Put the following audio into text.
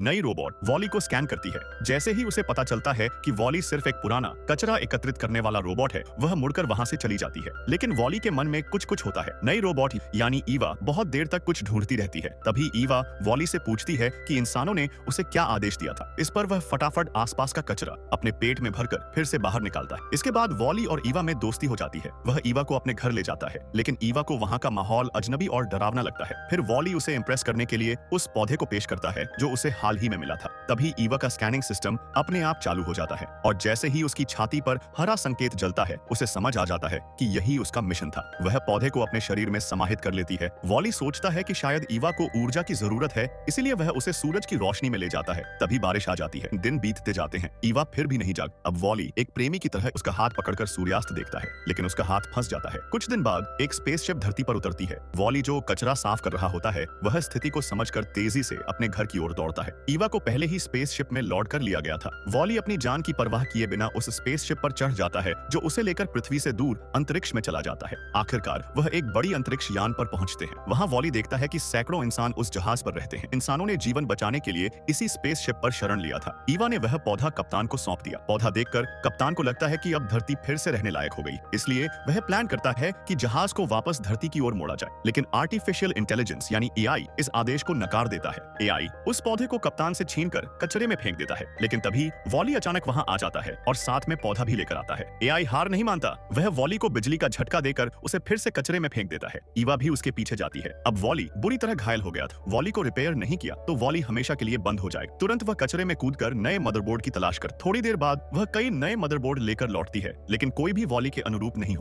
नई robot volley को scan करती है। जैसे ही उसे पता चलता है कि वॉली सिर्फ एक पुराना कचरा एकत्रित करने वाला रोबोट है, वह मुड़कर वहां से चली जाती है। लेकिन वॉली के मन में कुछ कुछ होता है। नई रोबोट यानी ईवा बहुत देर तक कुछ ढूंढती रहती है। तभी ईवा वॉली से पूछती है कि इंसानों ने उसे क्या आदेश दिया था। इस पर वह फटाफट आसपास का कचरा अपने पेट में भरकर फिर से बाहर निकालता है। इसके बाद वॉली और ईवा में दोस्ती हो जाती है। वह ईवा को अपने घर ले जाता है, लेकिन ईवा को वहाँ का माहौल अजनबी और डरावना लगता है। फिर वॉली उसे इम्प्रेस करने के लिए उस पौधे को पेश करता है जो उसे हाल ही में मिला था। तभी ईवा का स्कैनिंग सिस्टम अपने आप चालू हो जाता है और जैसे ही उसकी छाती पर हरा संकेत जलता है, उसे समझ आ जाता है कि यही उसका मिशन था। वह पौधे को अपने शरीर में समाहित कर लेती है। वॉली सोचता है कि शायद ईवा को ऊर्जा की जरूरत है, इसीलिए वह उसे सूरज की रोशनी में ले जाता है। तभी बारिश आ जाती है। दिन बीतते जाते हैं। ईवा फिर भी नहीं जाग। अब वॉली एक प्रेमी की तरह उसका हाथ पकड़कर सूर्यास्त देखता है, लेकिन उसका हाथ फंस जाता है। कुछ दिन बाद एक स्पेसशिप धरती पर उतरती है। वॉली जो कचरा साफ कर रहा होता है, वह स्थिति को समझकर तेजी से अपने घर की ओर दौड़ता है। ईवा को पहले ही स्पेसशिप में लौट कर लिया गया था। वॉली अपनी जान की परवाह किए बिना उस स्पेसशिप पर चढ़ जाता है जो उसे लेकर पृथ्वी से दूर अंतरिक्ष में चला जाता है। आखिरकार वह एक बड़ी अंतरिक्ष यान पर पहुंचते हैं। वहां वॉली देखता है कि सैकड़ों इंसान उस जहाज पर रहते हैं। इंसानों ने जीवन बचाने के लिए इसी स्पेसशिप पर शरण लिया था। ईवा ने वह पौधा कप्तान को सौंप दिया। पौधा देखकर कप्तान को लगता है कि अब धरती फिर से रहने लायक हो गई, इसलिए वह प्लान करता है कि जहाज को वापस धरती की ओर मोड़ा जाए। लेकिन आर्टिफिशियल इंटेलिजेंस यानी एआई इस आदेश को नकार देता है। एआई उस पौधे को कप्तान से छीनकर कचरे में फेंक देता है। लेकिन तभी वॉली अचानक वहां आ जाता है और साथ में पौधा भी लेकर आता है। एआई हार नहीं मानता। वह वॉली को बिजली का झटका देकर उसे फिर से कचरे में फेंक देता है। ईवा भी उसके पीछे जाती है। अब वॉली बुरी तरह घायल हो गया था। वॉली को रिपेयर नहीं किया तो वॉली हमेशा के लिए बंद हो जाएगा। तुरंत वह कचरे में कूदकर नए मदरबोर्ड की तलाश कर थोड़ी देर बाद वह कई नए मदरबोर्ड लेकर लौटती है, लेकिन कोई भी वॉली के अनुरूप नहीं होता।